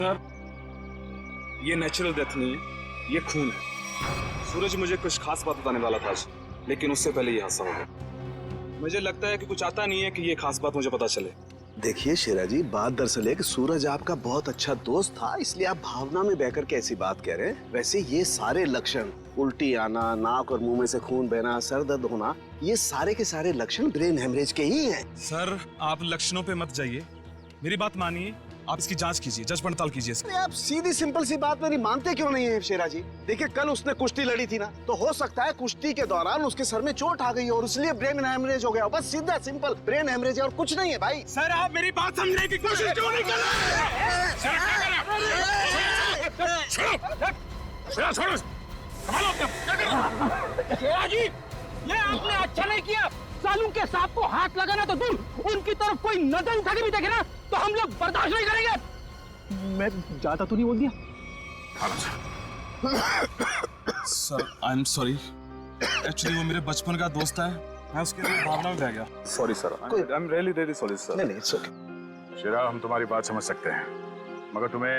Sir, ये natural death नहीं है, ये खून है। सूरज मुझे कुछ खास बात बताने वाला था आज, लेकिन उससे पहले ये हादसा हो गया। मुझे लगता है कि कुछ आता नहीं है कि ये खास बात मुझे पता चले। देखिए शेरा जी, बात दरअसल है कि सूरज आपका बहुत अच्छा दोस्त था, इसलिए आप भावना में बहकर के ऐसी बात कह रहे हैं। वैसे ये सारे लक्षण, उल्टी आना, नाक और मुंह में से खून बहना, सर दर्द होना, ये सारे के सारे लक्षण ब्रेन हेमरेज के ही हैं। सर, आप लक्षणों पे मत जाइए, मेरी बात मानिए, आप इसकी जांच कीजिए, जांच पड़ताल कीजिए। अरे आप सीधी सिंपल सी बात मेरी मानते क्यों नहीं है शेरा जी? देखिए कल उसने कुश्ती लड़ी थी ना, तो हो सकता है कुश्ती के दौरान उसके सर में चोट आ गई और इसलिए ब्रेन हेमरेज हो गया। बस सीधा सिंपल ब्रेन हेमरेज है और कुछ नहीं है भाई। सर, आप मेरी बात समझने की कोशिश क्यों नहीं कर रहे? शेरा जी, ये आपने अच्छा नहीं किया। सालू के सांप को हाथ लगाना तो दूर, उनकी तरफ कोई नजर उठा के भी देखे ना तो हम लोग बर्दाश्त नहीं करेंगे। मैं ज्यादा तो नहीं बोल दिया? Sir, I am sorry, actually वो मेरे बचपन का दोस्त है, मैं उसके लिए भावना में बह गया। Sorry sir, I am really really sorry sir. नहीं इट्स ओके। शेरा, हम तुम्हारी बात समझ सकते हैं, मगर तुम्हें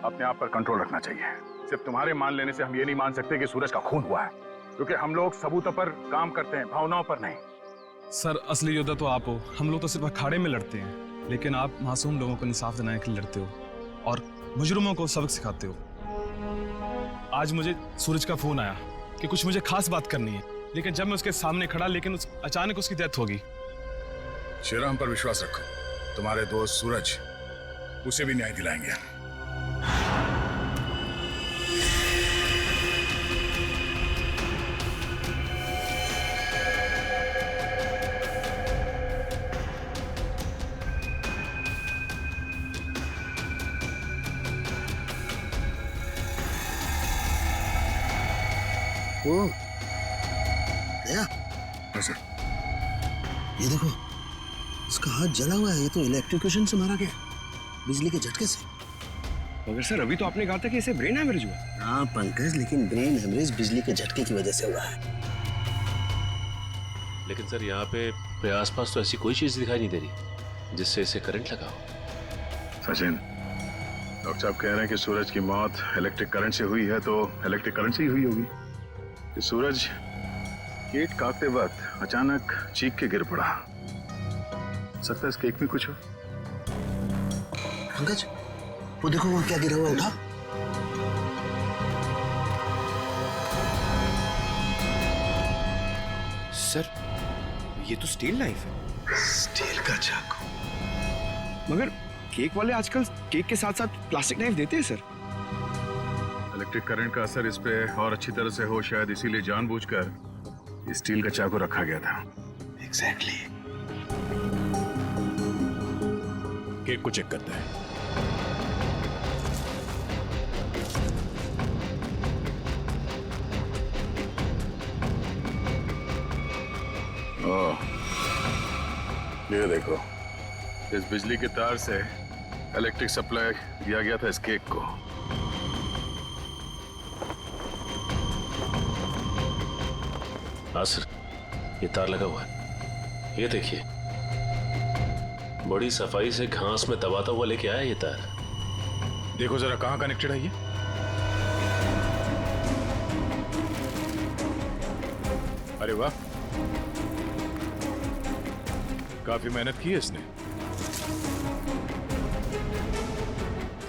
अपने आप पर कंट्रोल रखना चाहिए। सिर्फ तुम्हारे मान लेने से हम ये नहीं मान सकते कि सूरज का खून हुआ है, क्योंकि हम लोग सबूतों पर काम करते हैं, भावनाओं पर नहीं। सर, असली योद्धा तो आप हो, हम लोग तो सिर्फ अखाड़े में लड़ते हैं, लेकिन आप मासूम लोगों को इंसाफ दिलाने के लिए लड़ते हो और मुजरिमों को सबक सिखाते हो। आज मुझे सूरज का फोन आया कि कुछ मुझे खास बात करनी है, लेकिन जब मैं उसके सामने खड़ा, लेकिन अचानक उसकी डेथ हो गई। शेरा, हम पर विश्वास रखो, तुम्हारे दोस्त सूरज, उसे भी न्याय दिलाएंगे। ओ दया, सर, ये देखो, इसका हाथ जला हुआ है। ये तो इलेक्ट्रोक्यूशन से मारा गया, बिजली के झटके से। मगर सर, अभी तो आपने कहा था कि इसे ब्रेन हैमरेज हुआ। हाँ पंकज, लेकिन ब्रेन हेमरेज बिजली के झटके की वजह से हुआ है। लेकिन सर, यहाँ पे आसपास तो ऐसी कोई चीज दिखाई नहीं दे रही जिससे इसे करंट लगा हो। सचिन, डॉक्टर साहब कह रहे हैं कि सूरज की मौत इलेक्ट्रिक करंट से हुई है, तो इलेक्ट्रिक करंट से ही हुई होगी। कि सूरज केक काटते वक्त अचानक चीख के गिर पड़ा। सकता है इस केक में कुछ हो। पंकज, वो देखो वहाँ क्या गिरा हुआ, उठा। सर, ये तो स्टील नाइफ है। स्टील का चाकू। मगर केक वाले आजकल केक के साथ साथ प्लास्टिक नाइफ देते हैं सर। इलेक्ट्रिक करंट का असर इस पे और अच्छी तरह से हो, शायद इसीलिए जानबूझकर स्टील का चाकू रखा गया था। एग्जैक्टली। केक को चेक करते हैं। ओह, ये देखो, इस बिजली के तार से इलेक्ट्रिक सप्लाई दिया गया था इस केक को। हाँ सर, ये तार लगा हुआ है, ये देखिए, बड़ी सफाई से घास में दबाता हुआ लेके आया ये तार। देखो जरा कहाँ कनेक्टेड है ये। अरे वाह, काफी मेहनत की है इसने।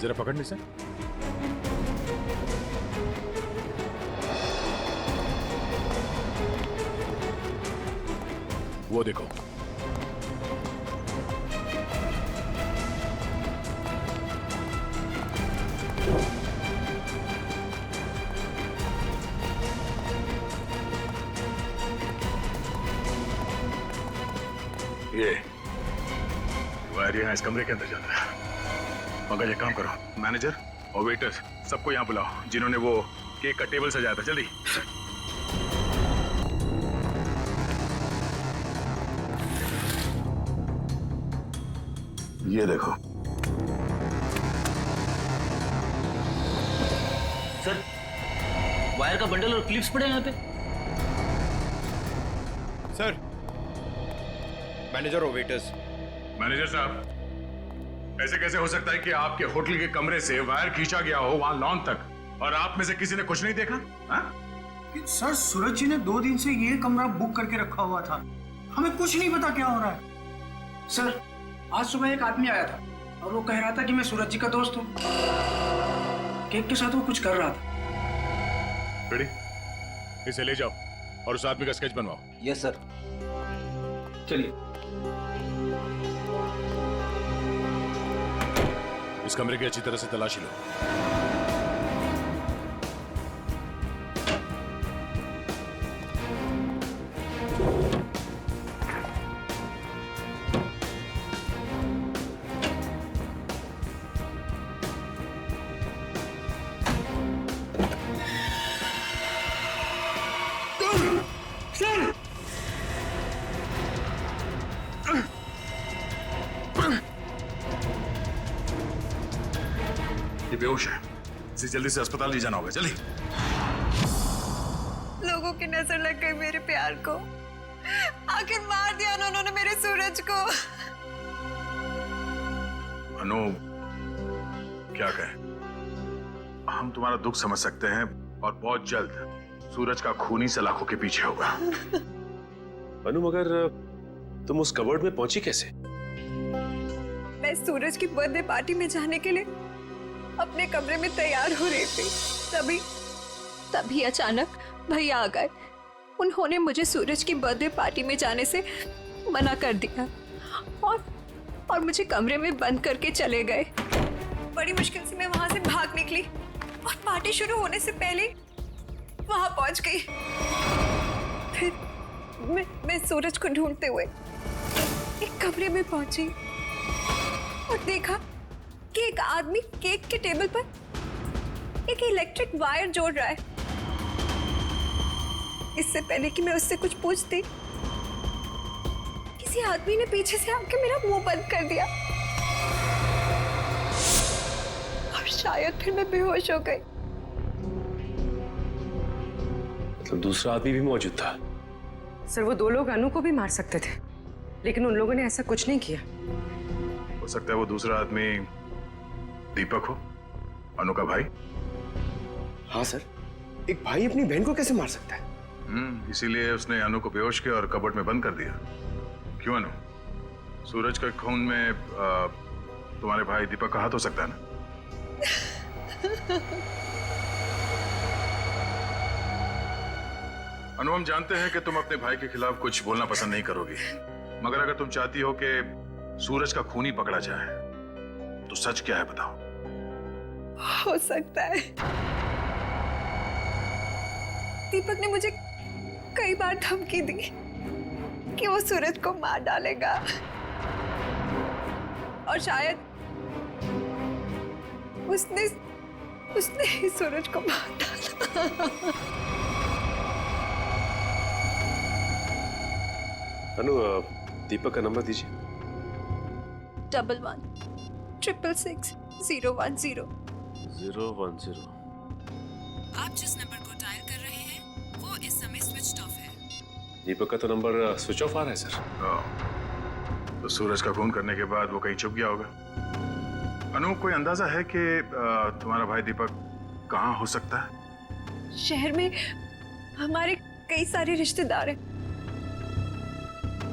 जरा पकड़ने से। वो देखो, ये वायर यहाँ इस कमरे के अंदर जाता है। मगर ये काम करो, मैनेजर और वेटर सबको यहाँ बुलाओ, जिन्होंने वो केक का टेबल सजाया था। जल्दी। ये देखो सर, वायर का बंडल और क्लिप्स पड़े हैं यहाँ पे। सर, मैनेजर और वेटर्स। मैनेजर साहब, ऐसे कैसे हो सकता है कि आपके होटल के कमरे से वायर खींचा गया हो वहां लॉन तक और आप में से किसी ने कुछ नहीं देखा? हाँ? सर सूरज जी ने 2 दिन से ये कमरा बुक करके रखा हुआ था, हमें कुछ नहीं पता क्या हो रहा है। सर आज सुबह एक आदमी आया था और वो कह रहा था कि मैं सूरज जी का दोस्त हूँ। केक के साथ वो कुछ कर रहा था। बेटी, इसे ले जाओ और उस आदमी का स्केच बनवाओ। Yes sir. चलिए। इस कमरे की अच्छी तरह से तलाशी लो। ये बेहोश है, इसे जल्दी से अस्पताल ले जाना होगा। जल्दी। लोगों की नजर लग गई मेरे प्यार को, आखिर मार दिया ना उन्होंने मेरे सूरज को। अनु, क्या कहें, हम तुम्हारा दुख समझ सकते हैं और बहुत जल्द सूरज का खूनी सलाखों के पीछे होगा। अनु, मगर तुम उस कबर्ड में पहुंची कैसे? मैं सूरज की बर्थडे पार्टी में जाने के लिए अपने कमरे में तैयार हो रही थी, तभी अचानक भैया आ गए। उन्होंने मुझे सूरज की बर्थडे पार्टी में जाने से मना कर दिया और मुझे कमरे में बंद करके चले गए। बड़ी मुश्किल से मैं वहां से भाग निकली और पार्टी शुरू होने से पहले वहां पहुंच गई। फिर मैं सूरज को ढूंढते हुए एक कमरे में पहुंची और देखा कि एक आदमी केक के टेबल पर एक इलेक्ट्रिक वायर जोड़ रहा है। इससे पहले कि मैं उससे कुछ पूछती, किसी आदमी ने पीछे से आके मेरा मुंह बंद कर दिया और शायद फिर मैं बेहोश हो गई। मतलब दूसरा आदमी भी मौजूद था? सर वो 2 लोग अनु को भी मार सकते थे, लेकिन उन लोगों ने ऐसा कुछ नहीं किया। हो सकता है वो दूसरा आदमी दीपक हो, अनु का भाई। हाँ सर, एक भाई अपनी बहन को कैसे मार सकता है? इसीलिए उसने अनु को बेहोश किया और कबर्ड में बंद कर दिया। क्यों अनु, सूरज के खून में तुम्हारे भाई दीपक का हाथ हो सकता है ना? अनु, हम जानते हैं कि तुम अपने भाई के खिलाफ कुछ बोलना पसंद नहीं करोगी, मगर अगर तुम चाहती हो कि सूरज का खूनी पकड़ा जाए तो सच क्या है बताओ। हो सकता है दीपक ने मुझे कई बार धमकी दी कि वो सूरज को मार डालेगा और शायद उसने ही सूरज को मार डाला। अनु, दीपक का नंबर दीजिए। 11 666 010। 010। आप जिस नंबर को डायल कर रहे हैं वो इस समय स्विच ऑफ है। दीपक का तो नंबर स्विच ऑफ आ रहा है सर। तो सूरज का खून करने के बाद वो कहीं छुप गया होगा। अनु, कोई अंदाजा है कि तुम्हारा भाई दीपक कहाँ हो सकता है? शहर में हमारे कई सारे रिश्तेदार हैं,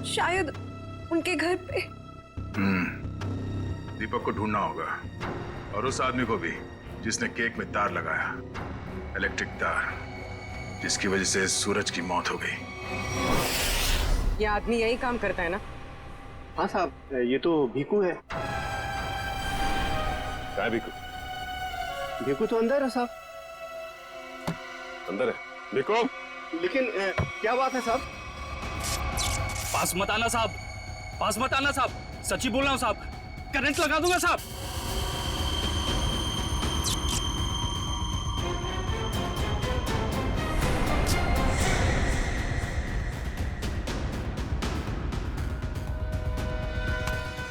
शायद उनके घर पे। दीपक को ढूंढना होगा और उस आदमी को भी जिसने केक में तार लगाया, इलेक्ट्रिक तार, जिसकी वजह से सूरज की मौत हो गई। ये आदमी यही काम करता है ना? हाँ साहब, ये तो भीकू है। क्या भीकू? भीकू तो अंदर है साहब। अंदर है भीकू? लेकिन क्या बात है साहब? पास मत आना साहब, पास मत आना साहब, सच्ची बोल रहा हूँ साहब, करंट लगा दूंगा साहब।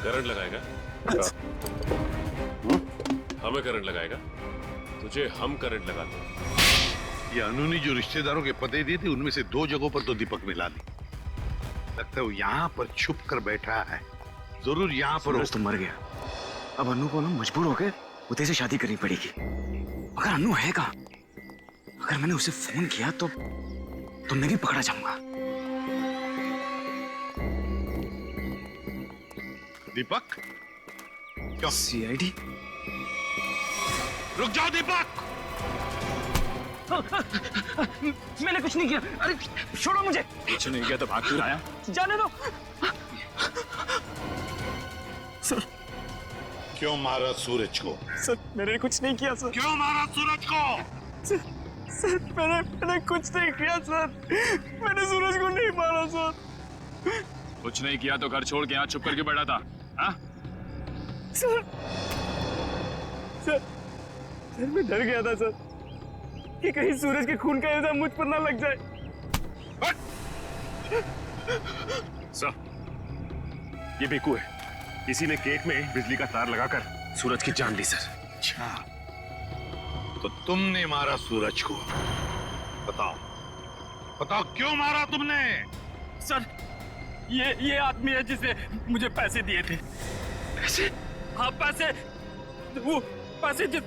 करंट लगाएगा? हमें करंट लगाएगा? तुझे हम करंट लगाते हैं। ये अनु ने जो रिश्तेदारों के पते दिए थे उनमें से 2 जगहों पर तो दीपक मिला ली। लगता है वो यहाँ पर छुप कर बैठा है, जरूर यहाँ पर। सूरज तो मर गया। अब अन्नू को ना मजबूर होकर उदय से शादी करनी पड़ेगी। अगर अन्नू है कहाँ, अगर मैंने उसे फोन किया तो मैं भी पकड़ा जाऊंगा। दीपक, क्या? सीआईडी? रुक जाओ दीपक। मैंने कुछ नहीं किया। अरे छोड़ो मुझे। कुछ नहीं किया तो भाग क्यों आया? जाने दो। सर, क्यों मारा सूरज को? सर मैंने कुछ नहीं किया सर। क्यों मारा सूरज को? सर मैंने कुछ नहीं किया सर। मैंने सूरज को नहीं मारा सर। कुछ नहीं किया तो घर छोड़ के यहाँ चुप करके बैठा था? हाँ? सर मैं डर गया था सर कि कहीं सूरज के खून का इल्जाम मुझ पर ना लग जाए। सर, ये बेकू है। किसी ने केक में बिजली का तार लगाकर सूरज की जान ली सर। अच्छा, तो तुमने मारा सूरज को? बताओ क्यों मारा तुमने? सर, ये आदमी है जिसने मुझे पैसे दिए थे। पैसे? हाँ पैसे। वो पैसे जिस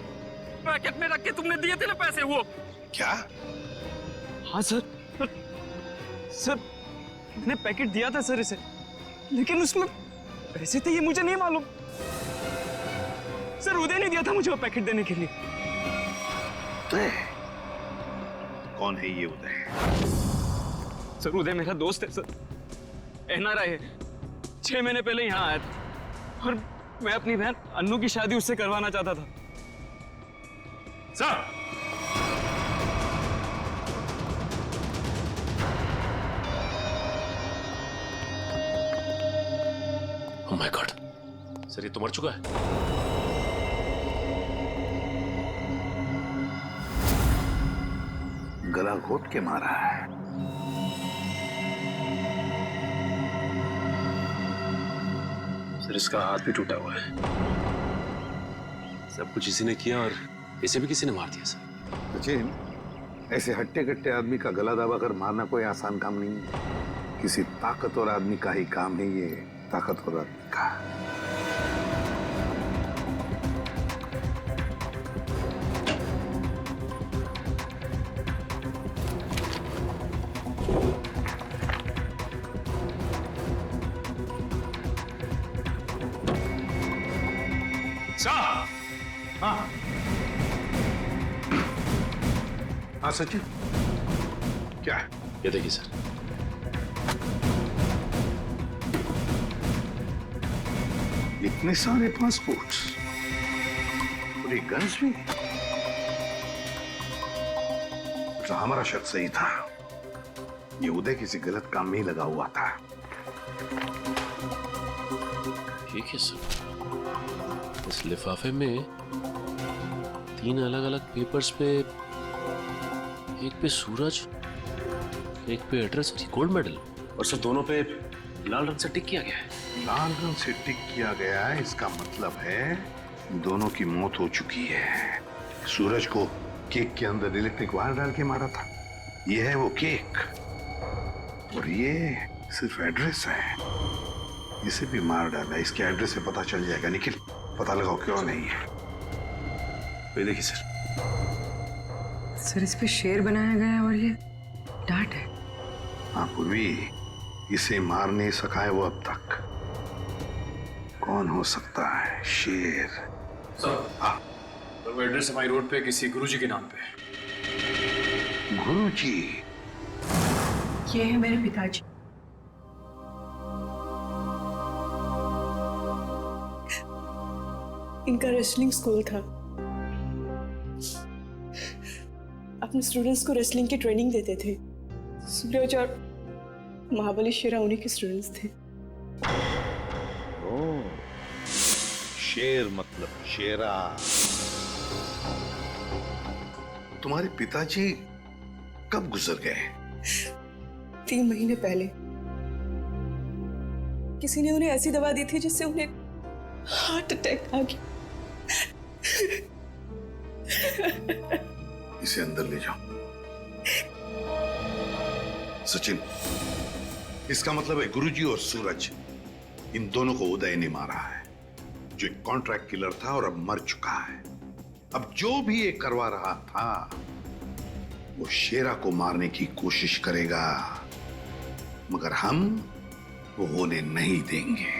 पैकेट में रख के तुमने दिए थे ना पैसे, वो। क्या? हाँ सर मैंने पैकेट दिया था सर इसे, लेकिन उसमें पैसे थे ये मुझे नहीं मालूम। सर उदय ने दिया था मुझे वो पैकेट देने के लिए। कौन है ये उदय? सर उदय मेरा दोस्त है सर, एनआरआई है। 6 महीने पहले यहाँ आया था और मैं अपनी बहन अन्नू की शादी उससे करवाना चाहता था। Sir, oh my God, sir ये तो मर चुका है। गला घोट के मारा है। सर इसका हाथ भी टूटा हुआ है। सब कुछ इसी ने किया और इसे भी किसी ने मार दिया सर। सचिन, ऐसे हट्टे कट्टे आदमी का गला दबा कर मारना कोई आसान काम नहीं है। किसी ताकतवर आदमी का ही काम है ये, ताकतवर आदमी का। हाँ सचिन, क्या है? ये देखिए सर। इतने सारे पासपोर्ट्स और ये गन्स भी। तो हमारा शक सही था, ये उदय किसी गलत काम में ही लगा हुआ था। ठीक है सर, इस लिफाफे में 3 अलग अलग पेपर्स पे, एक पे सूरज, एक पे एड्रेस और गोल्ड मेडल, और सर दोनों पे लाल रंग से टिक किया गया है। लाल रंग से टिक किया गया है, इसका मतलब है दोनों की मौत हो चुकी है। सूरज को केक के अंदर इलेक्ट्रिक वायर डाल के मारा था। ये है वो केक, और ये सिर्फ एड्रेस है। इसे भी मार डाला। इसके एड्रेस से पता चल जाएगा। निखिल, पता लगाओ क्यों नहीं है। ये देखिए सर। सर इस पे शेर बनाया गया है और ये डांट है। हाँ पूर्वी, इसे मार नहीं सका है वो अब तक। कौन हो सकता है शेर? सर, हाँ, तो वो एड्रेस हमारी रोड पे किसी गुरुजी के नाम पे। गुरुजी? ये है मेरे पिताजी। इनका रेसलिंग स्कूल था। अपने स्टूडेंट्स को रेसलिंग की ट्रेनिंग देते थे। सूरज और महाबली शेरा उन्हीं के स्टूडेंट्स थे। शेर मतलब शेरा। तुम्हारे पिताजी कब गुजर गए? 3 महीने पहले। किसी ने उन्हें ऐसी दवा दी थी जिससे उन्हें हार्ट अटैक आ गया। इसे अंदर ले जाओ। सचिन, इसका मतलब है गुरुजी और सूरज, इन दोनों को उदय ने मारा है। जो एक कॉन्ट्रैक्ट किलर था और अब मर चुका है। अब जो भी ये करवा रहा था वो शेरा को मारने की कोशिश करेगा, मगर हम वो होने नहीं देंगे।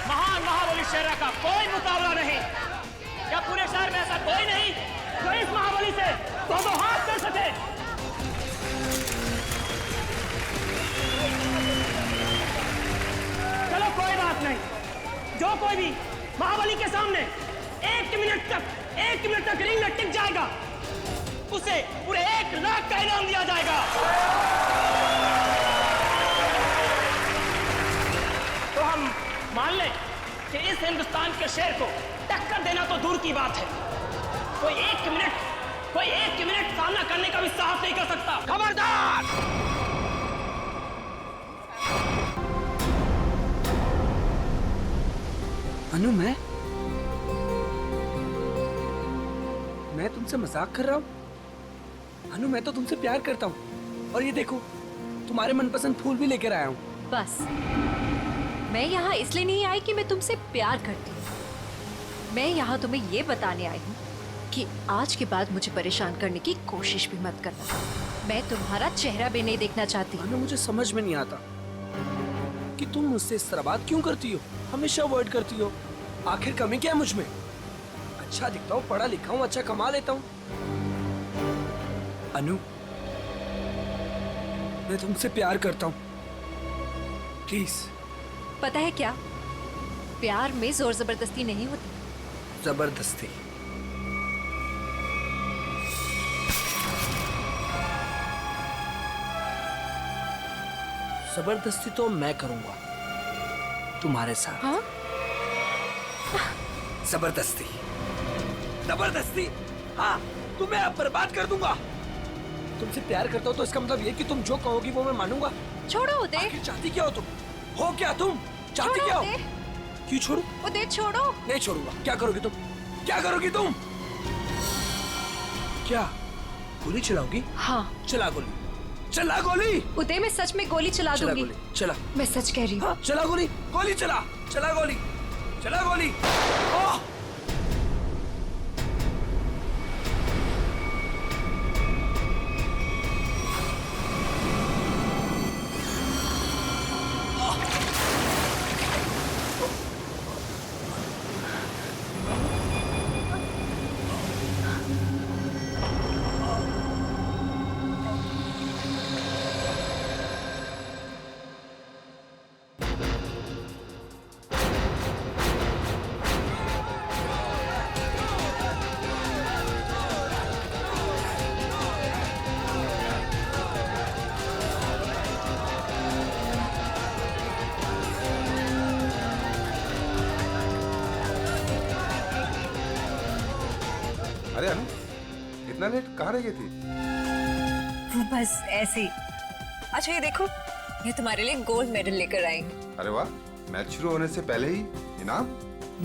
महान महाबली शेरा का कोई मुकाबला नहीं। क्या पूरे शहर में ऐसा कोई नहीं जो इस महाबली से दो हाथ कर सके? चलो कोई बात नहीं, जो कोई भी महाबली के सामने एक मिनट तक रिंग में टिक जाएगा उसे पूरे 1 लाख का इनाम दिया जाएगा। तो हम मान लें कि इस हिंदुस्तान के शेर को टक्कर देना तो दूर की बात है, कोई एक मिनट सामना करने का भी साहस नहीं कर सकता। खबरदार! अनु, मैं तुमसे मजाक कर रहा हूँ। अनु, मैं तो तुमसे प्यार करता हूँ, और ये देखो तुम्हारे मनपसंद फूल भी लेकर आया हूँ। बस मैं यहाँ इसलिए नहीं आई कि मैं तुमसे प्यार करती हूँ। मैं यहाँ तुम्हें ये बताने आई हूँ कि आज के बाद मुझे परेशान करने की कोशिश भी मत करना। मैं तुम्हारा चेहरा भी नहीं देखना चाहती। अनु, मुझे समझ में नहीं आता कि तुम मुझसे इस तरह बात क्यों करती हो, हमेशा अवॉइड करती हो। आखिर कमी क्या है मुझ में? अच्छा दिखता हूँ, पढ़ा लिखा हूँ, अच्छा कमा लेता हूँ। अनु, मैं तुमसे प्यार करता हूँ, प्लीज। पता है क्या, प्यार में जोर जबरदस्ती नहीं होती। जबरदस्ती? जबरदस्ती तो मैं करूंगा तुम्हारे साथ। हाँ? जबरदस्ती, जबरदस्ती, हाँ, तुम्हें अब बर्बाद कर दूंगा। तुमसे प्यार करता हूँ तो इसका मतलब ये कि तुम जो कहोगी वो मैं मानूंगा। छोड़ो उदय। आखिर चाहती क्या हो तुम? हो क्या तुम? चाहती क्या हो? क्यों छोड़ू? उदय छोड़ो। नहीं छोड़ूंगा। क्या करोगी तुम? क्या करोगी तुम? क्या गोली चलाओगी? हाँ। चला गोली, चला गोली। उदय, मैं सच में गोली चला दूंगी। चला, मैं सच कह रही हूँ। हाँ, चला गोली, गोली चला, चला गोली, चला गोली। ओह! अरे अनु, इतना लेट कहाँ रह गई थी? बस ऐसे ही। अच्छा ये देखो, ये तुम्हारे लिए गोल्ड मेडल लेकर आई। अरे वाह, मैच शुरू होने से पहले ही इनाम?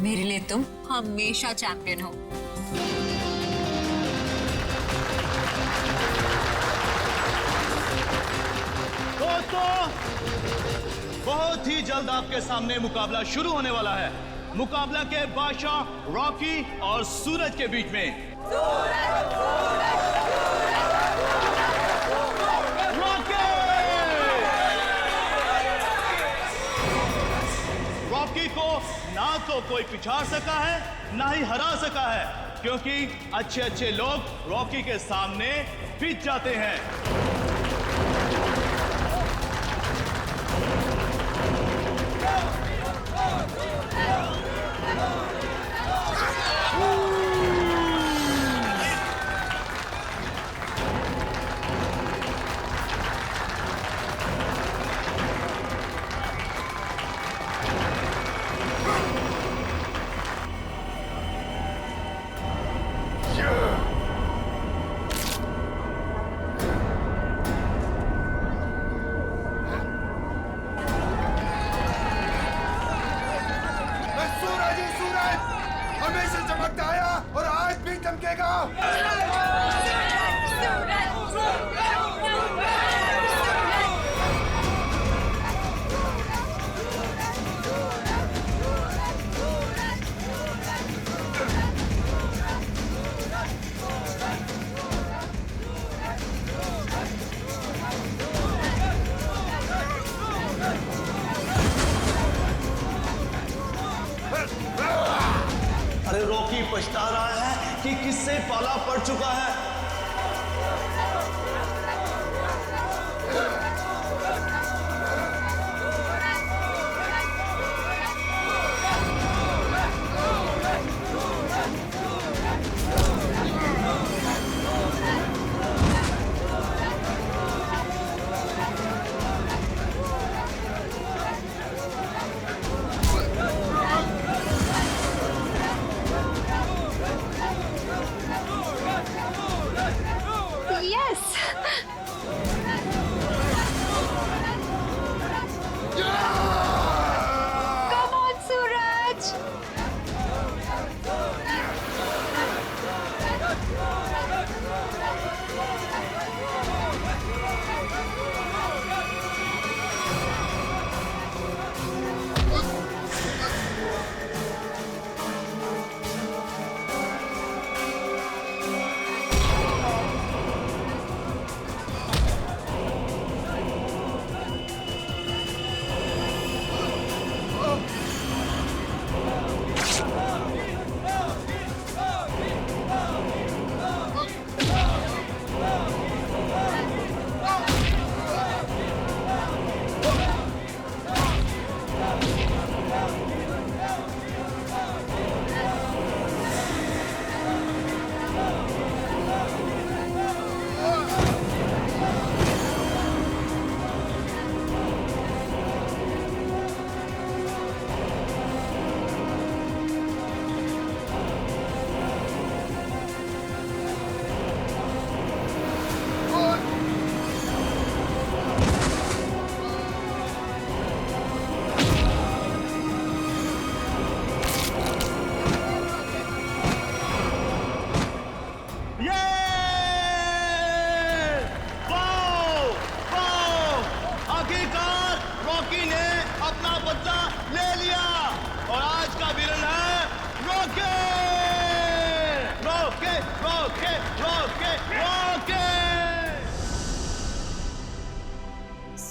मेरे लिए तुम हमेशा चैंपियन हो। दोस्तों, बहुत ही जल्द आपके सामने मुकाबला शुरू होने वाला है। मुकाबला के बादशाह रॉकी और सूरज के बीच में। रॉकी को ना तो आपको कोई पिछाड़ सका है ना ही हरा सका है, क्योंकि अच्छे अच्छे लोग रॉकी के सामने पिट जाते हैं। अरे रॉकी पछता रहा है कि किससे पाला पड़ चुका है।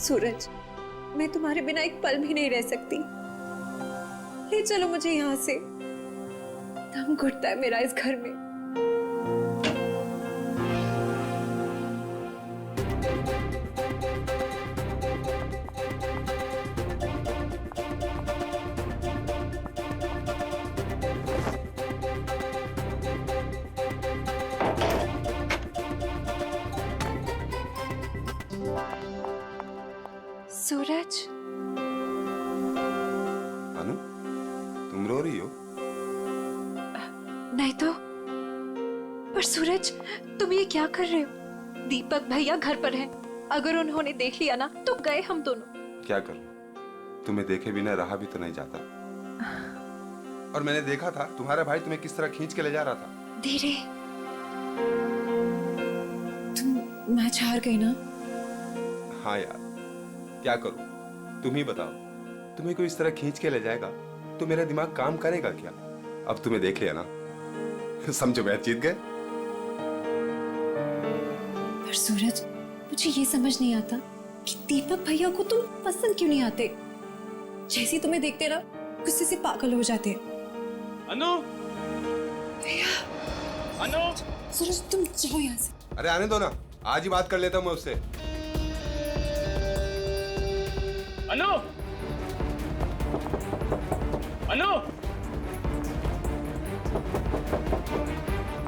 सूरज, मैं तुम्हारे बिना एक पल भी नहीं रह सकती। ले चलो मुझे यहाँ से। दम घुटता है मेरा इस घर में। सूरज, अनु, तुम रो रही हो? नहीं तो। पर सूरज, तुम ये क्या कर रहे हो? दीपक भैया घर पर हैं। अगर उन्होंने देख लिया ना तो गए हम दोनों। क्या करूं? तुम्हें देखे बिना रहा भी तो नहीं जाता। और मैंने देखा था तुम्हारा भाई तुम्हें किस तरह खींच के ले जा रहा था। धीरे। तुम मैच हार गई ना? हाँ यार, क्या करूं? तुम ही बताओ। तुम्हें कोई इस तरह खींच के ले जाएगा तो मेरा दिमाग काम करेगा क्या? अब तुम्हें देख लिया ना, समझो मैच जीत गए। पर सूरज, मुझे ये समझ नहीं आता कि दीपक भैया को तुम पसंद क्यों नहीं आते? जैसे तुम्हें देखते ना गुस्से से पागल हो जाते हैं। अनु, अनु, सूरज तुम जाओ यहाँ से। अरे आने दो ना, आज ही बात कर लेता हूँ मैं उससे। अनु, अनु,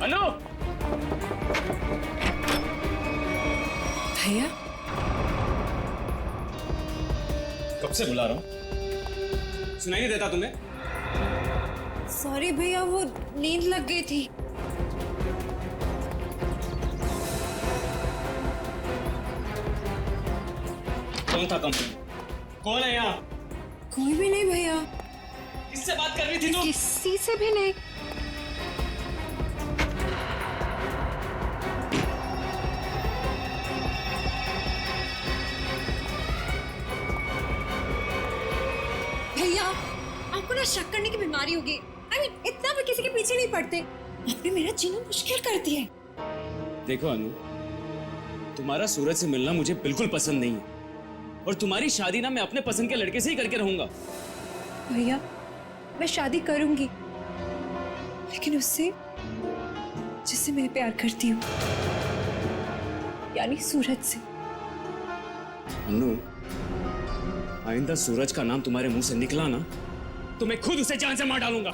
अनु, भैया कब से बुला रहा हूँ, सुनाई नहीं देता तुम्हें? सॉरी भैया, वो नींद लग गई थी। कौन था कंपनी? कौन है यहाँ? कोई भी नहीं भैया। किससे बात कर रही थी तुम? किसी से भी नहीं। भैया, आपको ना शक करने की बीमारी होगी। I mean, इतना भी किसी के पीछे नहीं पड़ते। आपने मेरा जीना मुश्किल कर दिया है। देखो अनु, तुम्हारा सूरज से मिलना मुझे बिल्कुल पसंद नहीं है, और तुम्हारी शादी ना मैं अपने पसंद के लड़के से ही करके रहूंगा। भैया, मैं शादी करूंगी, लेकिन उससे जिससे मैं प्यार करती हूँ, यानी सूरज से। अनु, आइंदा सूरज का नाम तुम्हारे मुंह से निकला ना तो मैं खुद उसे जान से मार डालूंगा,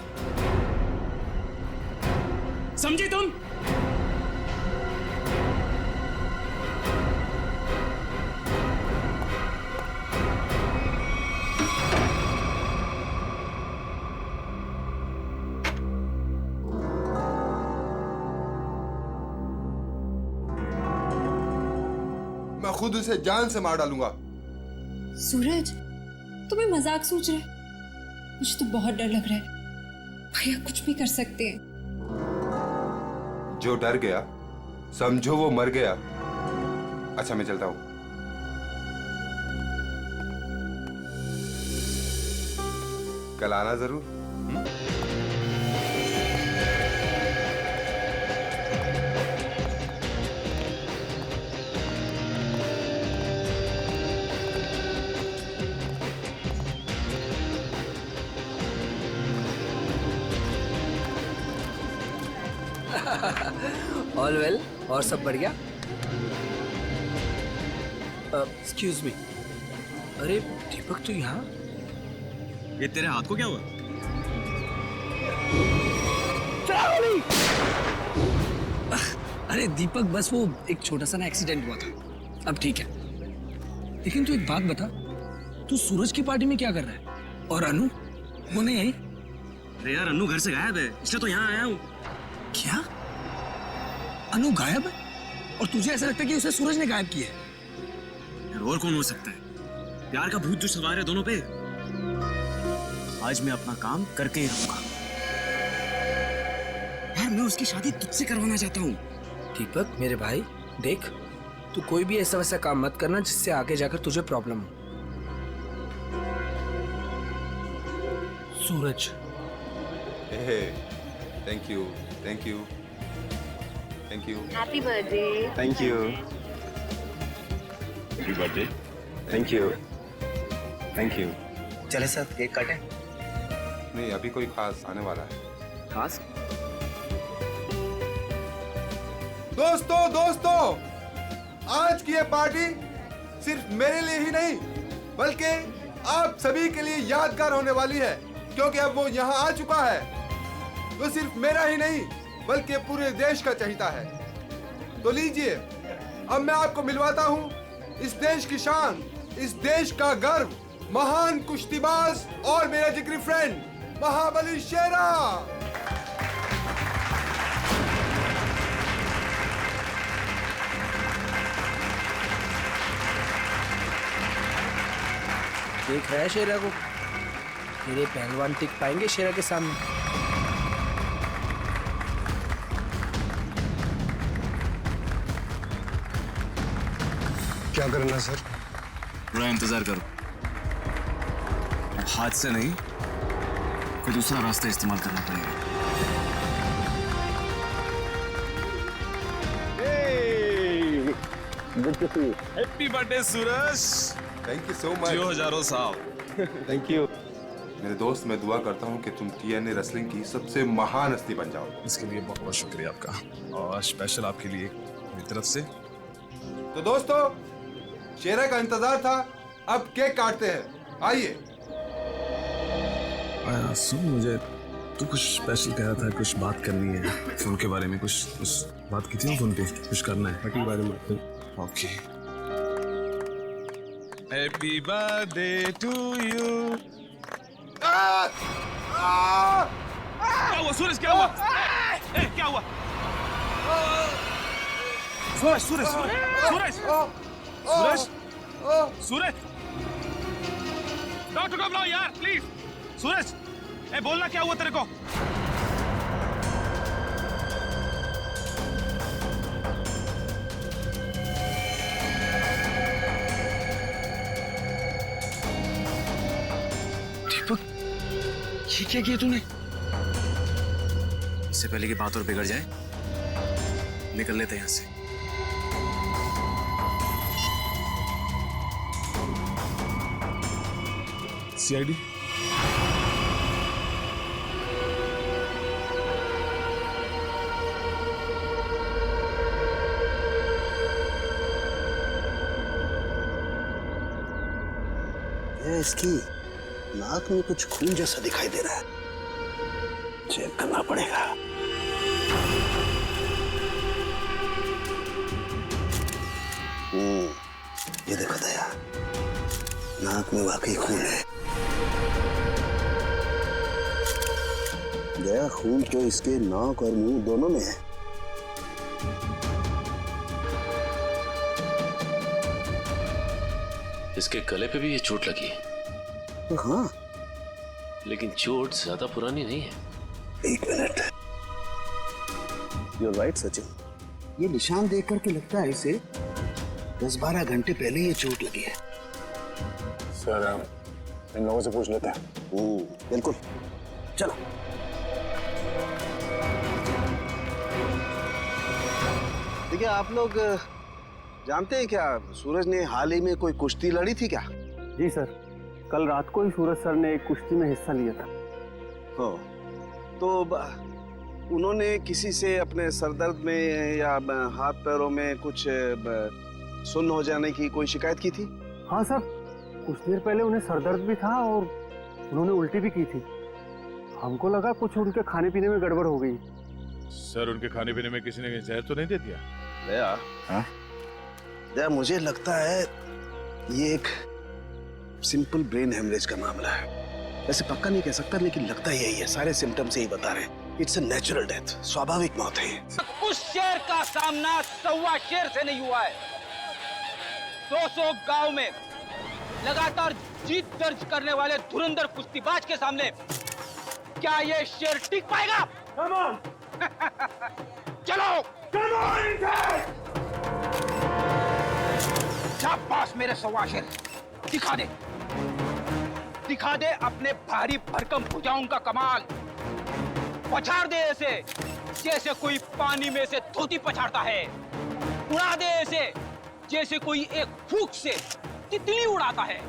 समझी तुम? मैं खुद उसे जान से मार डालूंगा। सूरज, तुम्हें मजाक सोच रहे? मुझे तो बहुत डर लग रहा है। भैया कुछ भी कर सकते हैं। जो डर गया समझो वो मर गया। अच्छा मैं चलता हूं। कल आना जरूर। ऑल वेल, और सब बढ़िया? एक्सक्यूज मी, अरे दीपक तू यहाँ? ये तेरे हाथ को क्या हुआ? अरे दीपक, बस वो एक छोटा सा ना एक्सीडेंट हुआ था, अब ठीक है। लेकिन तू एक बात बता, तू सूरज की पार्टी में क्या कर रहा है? और अनु वो नहीं आई? अरे यार, अनु घर से गायब है, इसलिए तो यहाँ आया हूँ। क्या? अनु गायब है? और तुझे ऐसा लगता है कि उसे सूरज ने गायब किया है? यार और कौन हो सकता है? प्यार का भूत जो सवार है दोनों पे। आज मैं अपना काम करके ही रहूंगा। यार मैं उसकी शादी तुझसे करवाना चाहता हूँ। दीपक मेरे भाई, देख तू कोई भी ऐसा वैसा काम मत करना जिससे आगे जाकर तुझे प्रॉब्लम हो। Suraj, thank you, thank you, thank you. Happy birthday. Thank you. Happy birthday. Thank you, thank you. चले सर, केक काटें? नहीं, अभी कोई खास आने वाला है। खास? दोस्तों, आज की ये पार्टी सिर्फ मेरे लिए ही नहीं बल्कि आप सभी के लिए यादगार होने वाली है, क्योंकि अब वो यहाँ आ चुका है। वो सिर्फ मेरा ही नहीं बल्कि पूरे देश का चहेता है। तो लीजिए, अब मैं आपको मिलवाता हूँ इस देश की शान, इस देश का गर्व, महान कुश्तीबाज और मेरा जिगरी फ्रेंड महाबली शेरा। देख रहा है शेरा को? तेरे पहलवान टिक पाएंगे शेरा के सामने? क्या करना सर? थोड़ा इंतजार करो, हाथ से नहीं कोई दूसरा रास्ता इस्तेमाल करना पड़ेगा। Happy birthday Suraj. Thank you so much. जियो हजारों साल। Thank you. मेरे दोस्त, मैं दुआ करता हूँ कि तुम TNA रेसलिंग की सबसे महान हस्ती बन जाओ। इसके लिए बहुत बहुत शुक्रिया आपका, और स्पेशल आपके लिए मेरी तरफ से। तो दोस्तों, शेरा का इंतजार था, अब केक काटते हैं, आइए। सुन, मुझे तू कुछ स्पेशल कह रहा था, कुछ बात करनी है फोन के बारे में, कुछ बात की थी ना फोन पे, कुछ करना है पार्टी के बारे में। Okay. Happy birthday to you. क्या हुआ सूरज, क्या हुआ? क्या हुआ? सूरज सूरज सूरज सूरज सूरज सूरज, डॉक्टर को बुलाओ यार प्लीज। सूरज, बोलना क्या हुआ तेरे को? दीपक, ये क्या किया तूने? इससे पहले कि बात और बिगड़ जाए, निकल लेते हैं यहाँ से। CID? इसकी नाक में कुछ खून जैसा दिखाई दे रहा है, चेक करना पड़ेगा। ये देखो दया, नाक में वाकई खून है। दया, खून तो इसके नाक और मुंह दोनों में है। इसके गले पे भी ये चोट लगी है। हाँ, लेकिन चोट ज्यादा पुरानी नहीं है। एक मिनट। You're right, Sachin. ये निशान देख करके लगता है इसे 10-12 घंटे पहले ये चोट लगी है। सर, इन लोगों से पूछ लेते हैं। बिल्कुल, चलो। देखिए, आप लोग जानते हैं क्या, सूरज ने हाल ही में कोई कुश्ती लड़ी थी क्या? जी सर, कल रात को ही सूरज सर ने एक कुश्ती में हिस्सा लिया था। हो, तो उन्होंने किसी से अपने सरदर्द में या हाथ पैरों में कुछ सुन्न हो जाने की कोई शिकायत की थी? हाँ सर, कुछ देर पहले उन्हें सरदर्द भी था और उन्होंने उल्टी भी की थी। हमको लगा कुछ उनके खाने पीने में गड़बड़ हो गई। सर, उनके खाने पीने में किसी ने जहर तो नहीं दे दिया? दया, हाँ? दया, मुझे लगता है ये एक सिंपल ब्रेन हेमरेज का मामला है। वैसे पक्का नहीं कह सकता, लेकिन लगता यही है। सारे सिम्टम्स यही बता रहे हैं। इट्स अ नेचुरल डेथ, स्वाभाविक मौत है। उस शेर का सामना 125 शेर से नहीं हुआ है। 200 गांव में लगातार जीत दर्ज करने वाले धुरंधर कुश्तीबाज के सामने क्या ये शेर टिक पाएगा? चलो, शाबाश मेरे 125 शेर, दिखा दे, दिखा दे अपने भारी भरकम भुजाओं का कमाल। पछाड़ दे ऐसे जैसे कोई पानी में से धोती पछाड़ता है। उड़ा दे ऐसे जैसे कोई एक फूंक से तितली उड़ाता है।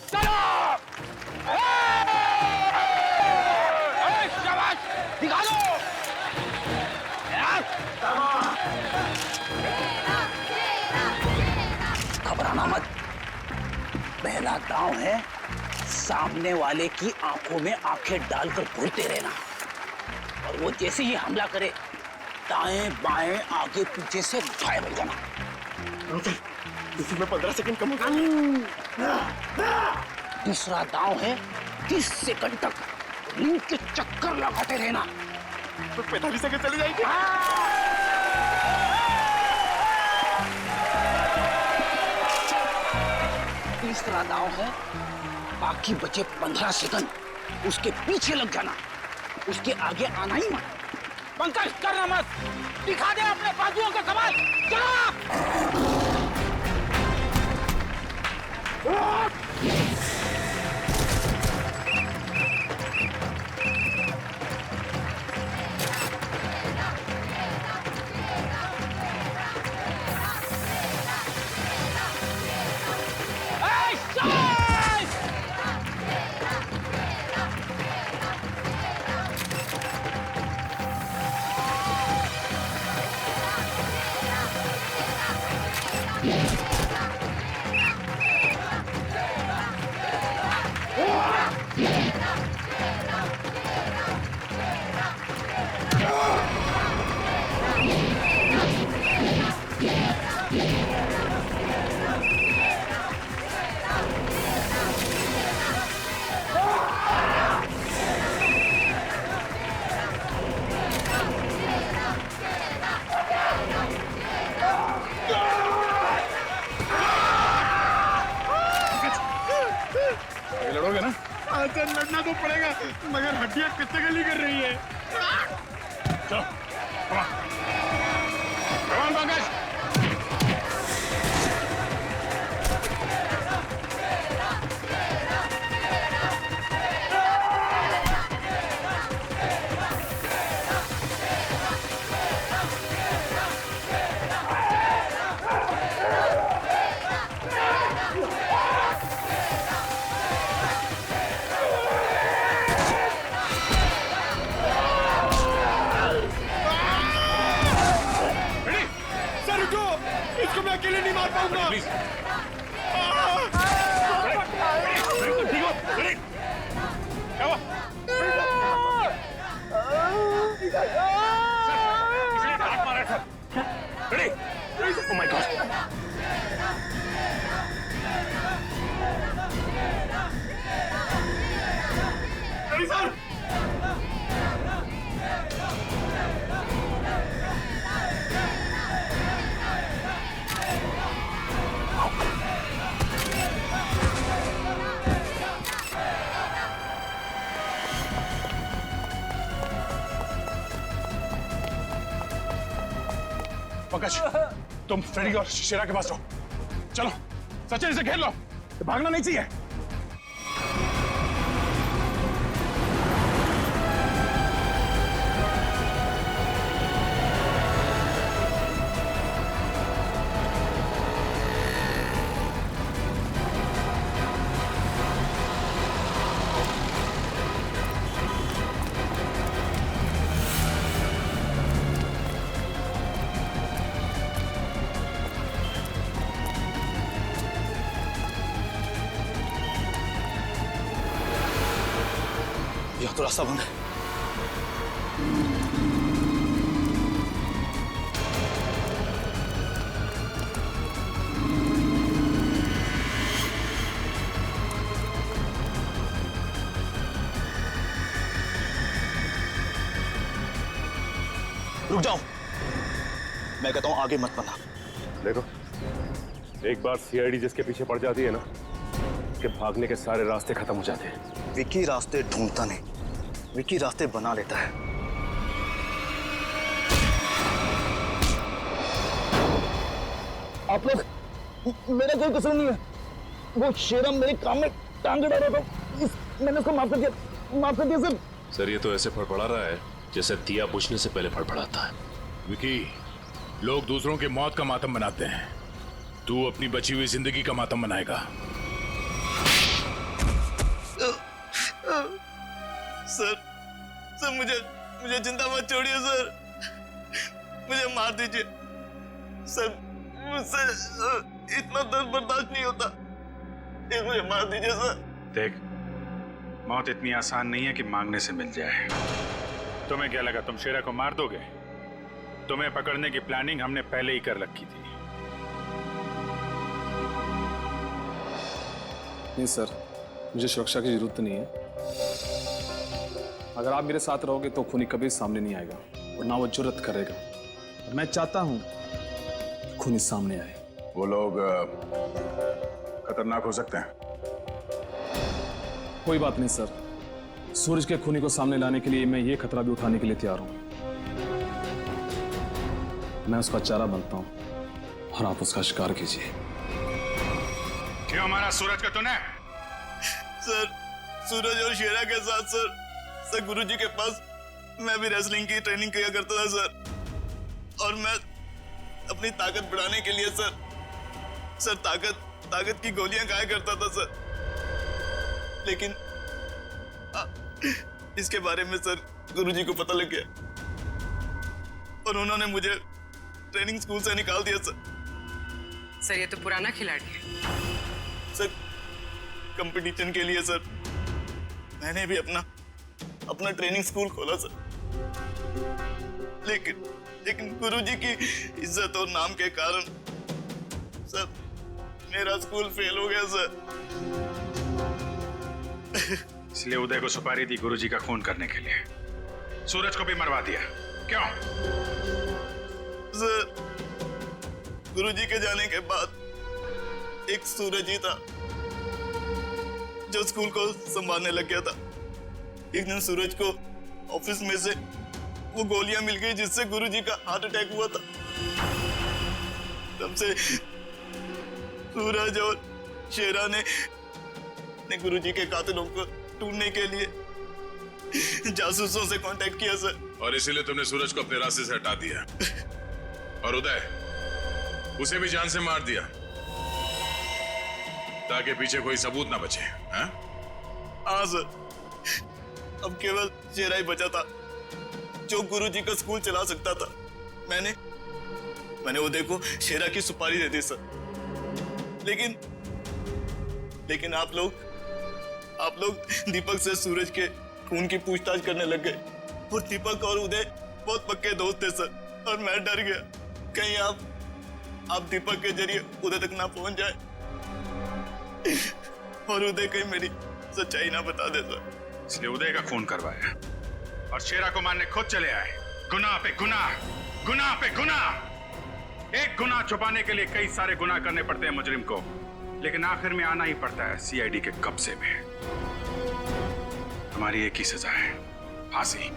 चलो, शाबाश, दिखा दो। घबराना मत, पहला दांव है सामने वाले की आंखों में आंखें डालकर घूरते रहना, और वो जैसे ही हमला करे दाएं बाएं आगे पीछे से गायब हो जाना। इसी में 15 सेकंड कम हो गए। दूसरा दांव है 30 सेकंड तक रिंग के चक्कर लगाते रहना। तो 45 सेकंड चली जाएगी। तीसरा दांव है बाकी बचे 15 सेकंड उसके पीछे लग जाना, उसके आगे आना ही मत। पंकज, करना मत, दिखा दे अपने बाजुओं का कमाल। चलो, लड़ोगे ना? सर लड़ना तो पड़ेगा मगर हड्डियां कितने गली कर रही है। चलो पंकज। इसको मैं अकेले नहीं मार पाऊंगा। प्लीज क्या हुआ? इसने डांट मारा था। Ready? Oh my God. Ready sir? Pankaj, तुम फ्रेडी और शेरा के पास रहो। चलो सचिन इसे घेर लो, भागना नहीं चाहिए। यहाँ तो रास्ता बंद है। रुक जाओ, मैं कहता हूं आगे मत बढ़ना। देखो, एक बार सीआईडी जिसके पीछे पड़ जाती है ना, उसके भागने के सारे रास्ते खत्म हो जाते हैं। विकी रास्ते ढूंढता नहीं, विकी रास्ते बना लेता है। आप लोग, मेरा कोई कसूर नहीं है। वो शेरा मेरे काम में टांग अड़ा रहा था, मैंने उसको माफ कर दिया सर। सर ये तो ऐसे फड़फड़ा रहा है जैसे दिया बुझने से पहले फड़फड़ाता है। विकी, लोग दूसरों की मौत का मातम बनाते हैं, तू अपनी बची हुई जिंदगी का मातम बनाएगा। सर मुझे जिंदा मत छोड़िए सर, मुझे मार दीजिए सर, मुझसे इतना दर्द बर्दाश्त नहीं होता, मुझे मार दीजिए सर। देख, मौत इतनी आसान नहीं है कि मांगने से मिल जाए। तुम्हें क्या लगा तुम शेरा को मार दोगे? तुम्हें पकड़ने की प्लानिंग हमने पहले ही कर रखी थी। नहीं सर, मुझे सुरक्षा की जरूरत नहीं है। अगर आप मेरे साथ रहोगे तो खूनी कभी सामने नहीं आएगा और ना वो जुर्रत करेगा। और मैं चाहता हूं कि खूनी सामने आए। वो लोग खतरनाक हो सकते हैं। कोई बात नहीं सर, सूरज के खूनी को सामने लाने के लिए मैं ये खतरा भी उठाने के लिए तैयार हूं। मैं उसका चारा बनता हूं और आप उसका शिकार कीजिए। क्यों हमारा सूरज का तूने? सर, सूरज और शेरा के साथ सर गुरुजी के पास मैं भी रेसलिंग की ट्रेनिंग किया करता था सर, और मैं अपनी ताकत बढ़ाने के लिए सर ताकत की गोलियां खाया करता था सर। लेकिन इसके बारे में सर गुरुजी को पता लग गया और उन्होंने मुझे ट्रेनिंग स्कूल से निकाल दिया सर। सर ये तो पुराना खिलाड़ी है। सर कंपटीशन के लिए सर मैंने भी अपना ट्रेनिंग स्कूल खोला सर, लेकिन गुरुजी की इज्जत और नाम के कारण सर मेरा स्कूल फेल हो गया सर। इसलिए उदय को सुपारी दी गुरुजी का खून करने के लिए, सूरज को भी मरवा दिया। क्यों? सर गुरुजी के जाने के बाद एक सूरज ही था जो स्कूल को संभालने लग गया था। एक दिन सूरज को ऑफिस में से वो गोलियां मिल गई जिससे गुरुजी का हार्ट अटैक हुआ था। तब से सूरज और शेरा ने गुरुजी के कातिलों को ढूंढने के लिए जासूसों से कांटेक्ट किया सर। और इसीलिए तुमने सूरज को अपने रास्ते से हटा दिया और उदय उसे भी जान से मार दिया ताकि पीछे कोई सबूत ना बचे। हाँ सर, अब केवल शेरा ही बचा था जो गुरुजी का स्कूल चला सकता था। मैंने उदय को शेरा की सुपारी दे दी सर, लेकिन आप लोग दीपक से सूरज के खून की पूछताछ करने लग गए और दीपक और उदय बहुत पक्के दोस्त थे सर, और मैं डर गया कहीं आप दीपक के जरिए उदय तक ना पहुंच जाए और उदय कहीं मेरी सच्चाई ना बता दे सर। इसलिए उदय का खून करवाया और शेरा को मारने खुद चले आए। गुनाह पे गुनाह, गुनाह पे गुनाह। एक गुनाह छुपाने के लिए कई सारे गुनाह करने पड़ते हैं मुजरिम को, लेकिन आखिर में आना ही पड़ता है सीआईडी के कब्जे में। हमारी एक ही सजा है, फांसी।